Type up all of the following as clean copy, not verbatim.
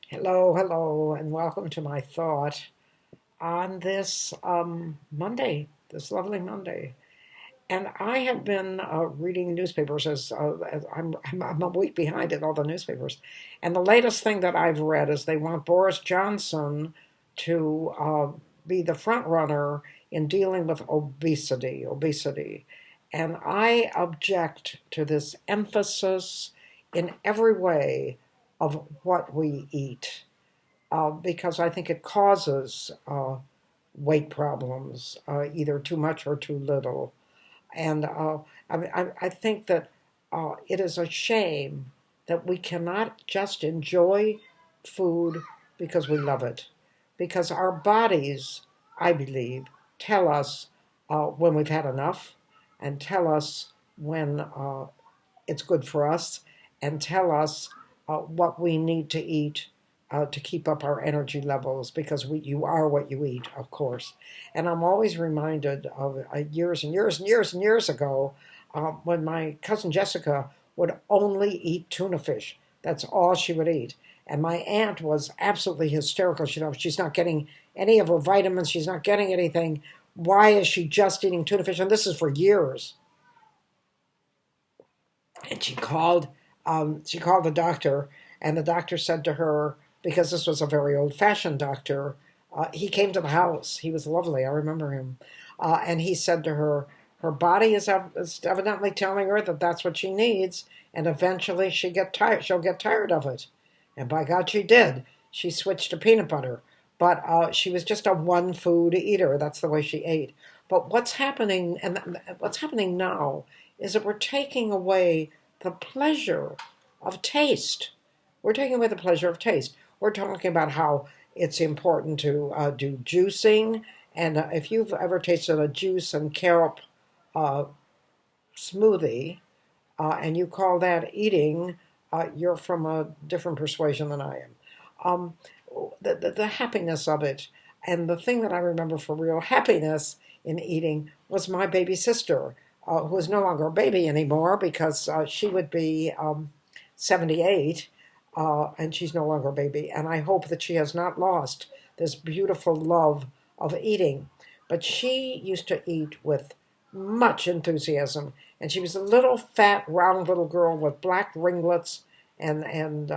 Hello, hello, and welcome to my thought on this Monday, this lovely Monday. And I have been reading newspapers as I'm a week behind in all the newspapers. And the latest thing that I've read is they want Boris Johnson to be the front runner in dealing with obesity. And I object to this emphasis in every way of what we eat because I think it causes weight problems, either too much or too little. And I think that it is a shame that we cannot just enjoy food because we love it. Because our bodies, I believe, tell us when we've had enough and tell us when it's good for us and tell us what we need to eat to keep up our energy levels because you are what you eat, of course. And I'm always reminded of years and years and years and years ago when my cousin Jessica would only eat tuna fish. That's all she would eat. And my aunt was absolutely hysterical. She's not getting any of her vitamins. She's not getting anything. Why is she just eating tuna fish? And this is for years. And she called the doctor, and the doctor said to her, because this was a very old-fashioned doctor, he came to the house. He was lovely. I remember him. And he said to her, her body is evidently telling her that that's what she needs, and eventually she'll get tired of it. And by God, she did. She switched to peanut butter. But she was just a one food eater. That's the way she ate. But what's happening now is that we're taking away the pleasure of taste. We're taking away the pleasure of taste. We're talking about how it's important to do juicing. And if you've ever tasted a juice and carrot uh, smoothie and you call that eating, you're from a different persuasion than I am. Um, the happiness of it. And the thing that I remember for real happiness in eating was my baby sister, who is no longer a baby anymore because she would be 78 and she's no longer a baby. And I hope that she has not lost this beautiful love of eating. But she used to eat with much enthusiasm. And she was a little fat, round little girl with black ringlets and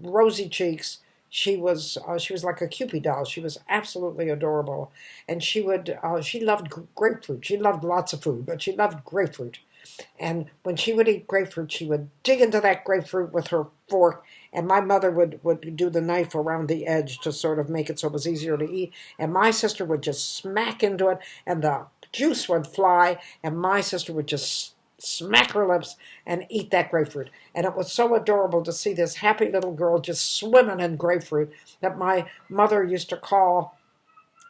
rosy cheeks. She was like a Cupid doll. She was absolutely adorable, and she loved grapefruit. She loved lots of food, but she loved grapefruit. And when she would eat grapefruit, she would dig into that grapefruit with her fork, and my mother would do the knife around the edge to sort of make it so it was easier to eat. And my sister would just smack into it, and the juice would fly, and my sister would just smack her lips and eat that grapefruit. And it was so adorable to see this happy little girl just swimming in grapefruit that my mother used to call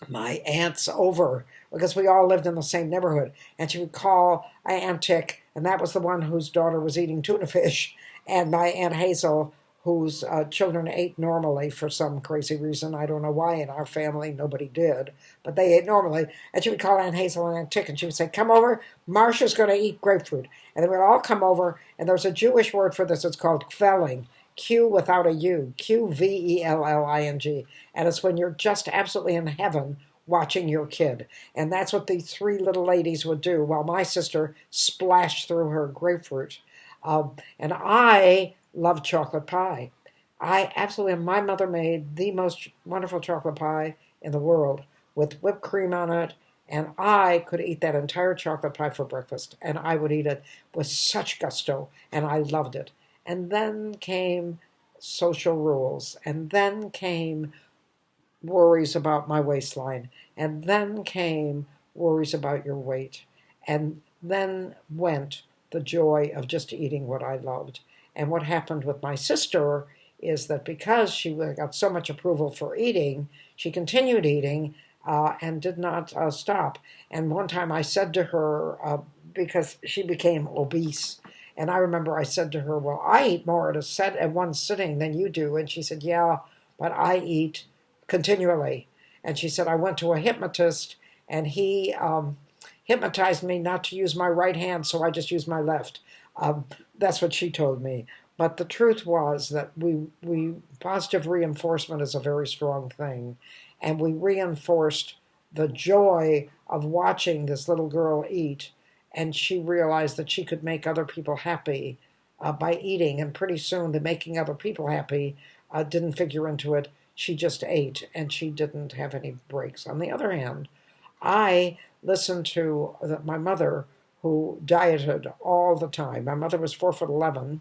my aunts over because we all lived in the same neighborhood. And she would call Aunt Tick, and that was the one whose daughter was eating tuna fish, and my Aunt Hazel, whose children ate normally for some crazy reason. I don't know why in our family nobody did, but they ate normally. And she would call Aunt Hazel and Aunt Tick, and she would say, "Come over, Marcia's going to eat grapefruit." And they would all come over, and there's a Jewish word for this. It's called kvelling. Q without a U, Qvelling. And it's when you're just absolutely in heaven watching your kid. And that's what the three little ladies would do while my sister splashed through her grapefruit. And I love chocolate pie. I absolutely, my mother made the most wonderful chocolate pie in the world with whipped cream on it. And I could eat that entire chocolate pie for breakfast. And I would eat it with such gusto. And I loved it. And then came social rules. And then came worries about my waistline. And then came worries about your weight. And then went the joy of just eating what I loved. And what happened with my sister is that because she got so much approval for eating, she continued eating and did not stop. And one time I said to her, because she became obese, and I remember I said to her, "Well, I eat more at one sitting than you do." And she said, "Yeah, but I eat continually." And she said, "I went to a hypnotist, and he hypnotized me not to use my right hand, so I just used my left." That's what she told me. But the truth was that we positive reinforcement is a very strong thing, and we reinforced the joy of watching this little girl eat, and she realized that she could make other people happy by eating, and pretty soon the making other people happy didn't figure into it. She just ate, and she didn't have any breaks. On the other hand, I listened to my mother, who dieted all the time. My mother was 4'11",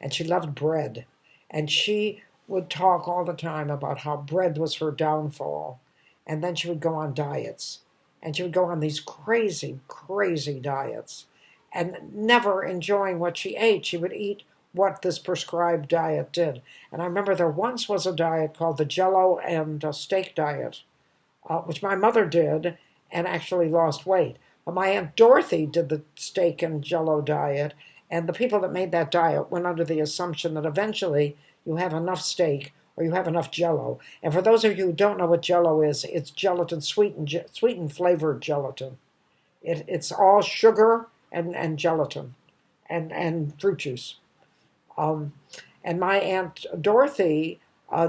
and she loved bread. And she would talk all the time about how bread was her downfall. And then she would go on diets. And she would go on these crazy, crazy diets and never enjoying what she ate. She would eat what this prescribed diet did. And I remember there once was a diet called the Jello and steak diet, which my mother did and actually lost weight. But my Aunt Dorothy did the steak and Jello diet, and the people that made that diet went under the assumption that eventually you have enough steak or you have enough Jello. And for those of you who don't know what Jello is, it's gelatin, sweetened flavored gelatin. It's all sugar and gelatin and fruit juice. Um, and my Aunt Dorothy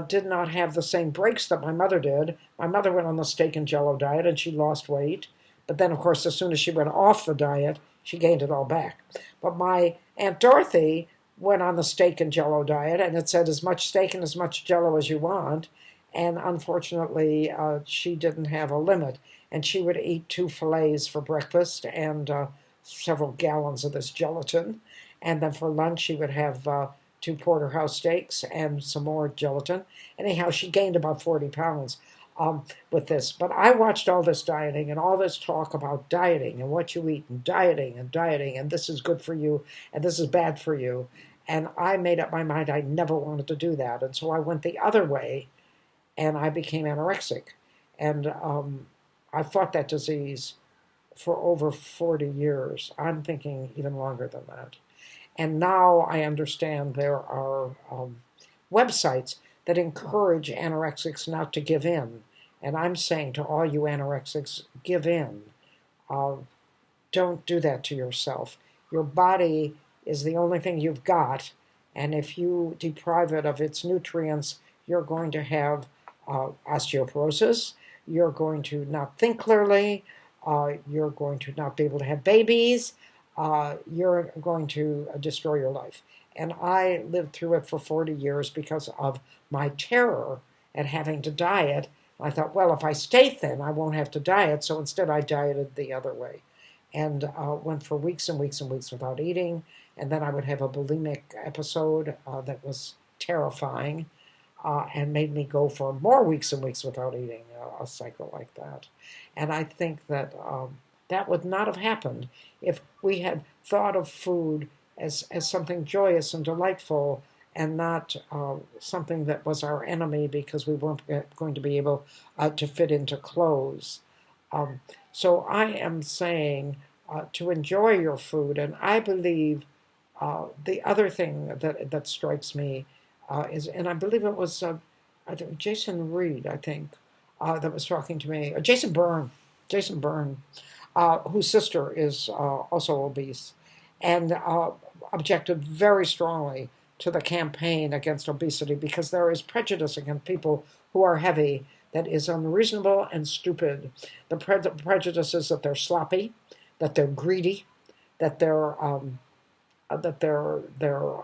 did not have the same breaks that my mother did. My mother went on the steak and Jello diet and she lost weight. But then, of course, as soon as she went off the diet, she gained it all back. But my Aunt Dorothy went on the steak and Jello diet, and it said as much steak and as much Jello as you want. And unfortunately, she didn't have a limit. And she would eat 2 fillets for breakfast and several gallons of this gelatin. And then for lunch, she would have 2 porterhouse steaks and some more gelatin. Anyhow, she gained about 40 pounds with this. But I watched all this dieting and all this talk about dieting and what you eat and dieting, and this is good for you and this is bad for you. And I made up my mind I never wanted to do that. And so I went the other way and I became anorexic. And I fought that disease for over 40 years. I'm thinking even longer than that. And now I understand there are websites that encourage anorexics not to give in. And I'm saying to all you anorexics, give in. Don't do that to yourself. Your body is the only thing you've got. And if you deprive it of its nutrients, you're going to have osteoporosis. You're going to not think clearly. You're going to not be able to have babies. You're going to destroy your life. And I lived through it for 40 years because of my terror at having to diet. I thought, well, if I stay thin, I won't have to diet. So instead, I dieted the other way and went for weeks and weeks and weeks without eating. And then I would have a bulimic episode that was terrifying and made me go for more weeks and weeks without eating, a cycle like that. And I think that that would not have happened if we had thought of food as something joyous and delightful and not something that was our enemy because we weren't going to be able to fit into clothes. So I am saying to enjoy your food, and I believe the other thing that strikes me is, and I believe it was Jason Reed, I think, that was talking to me, Jason Byrne, whose sister is also obese, and objected very strongly to the campaign against obesity because there is prejudice against people who are heavy that is unreasonable and stupid. The prejudice is that they're sloppy, that they're greedy, that they're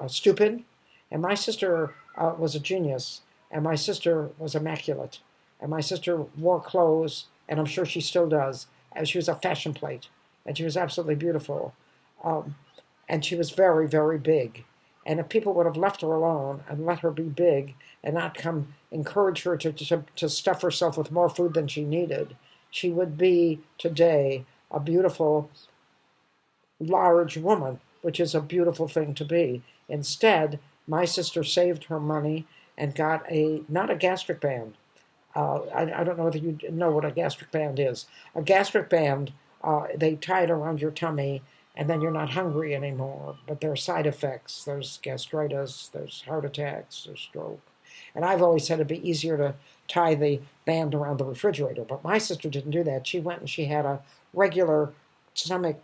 stupid. And my sister was a genius, and my sister was immaculate, and my sister wore clothes, and I'm sure she still does, and she was a fashion plate, and she was absolutely beautiful, and she was very, very big. And if people would have left her alone and let her be big and not come encourage her to stuff herself with more food than she needed, she would be today a beautiful, large woman, which is a beautiful thing to be. Instead, my sister saved her money and got not a gastric band. I don't know whether you know what a gastric band is. A gastric band, they tie it around your tummy, and then you're not hungry anymore. But there are side effects. There's gastritis, there's heart attacks, there's stroke. And I've always said it'd be easier to tie the band around the refrigerator. But my sister didn't do that. She went and she had a regular stomach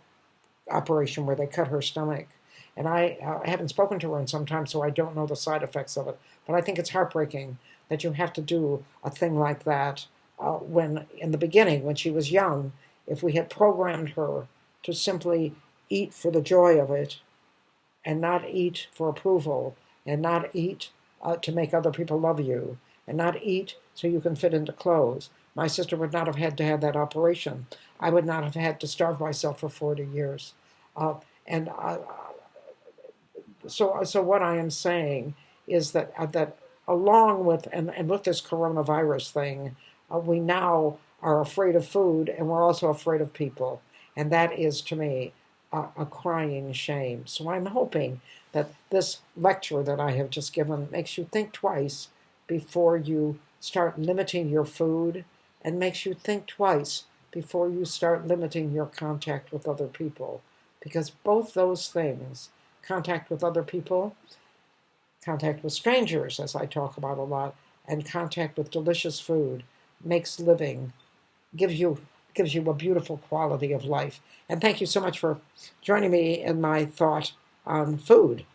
operation where they cut her stomach. And I haven't spoken to her in some time, so I don't know the side effects of it. But I think it's heartbreaking that you have to do a thing like that when, in the beginning, when she was young, if we had programmed her to simply eat for the joy of it and not eat for approval and not eat to make other people love you and not eat so you can fit into clothes. My sister would not have had to have that operation. I would not have had to starve myself for 40 years. And so what I am saying is that along with and with this coronavirus thing, we now are afraid of food and we're also afraid of people, and that is to me a crying shame. So I'm hoping that this lecture that I have just given makes you think twice before you start limiting your food, and makes you think twice before you start limiting your contact with other people, because both those things, contact with other people, contact with strangers, as I talk about a lot, and contact with delicious food, makes living, gives you a beautiful quality of life. And thank you so much for joining me in my thought on food.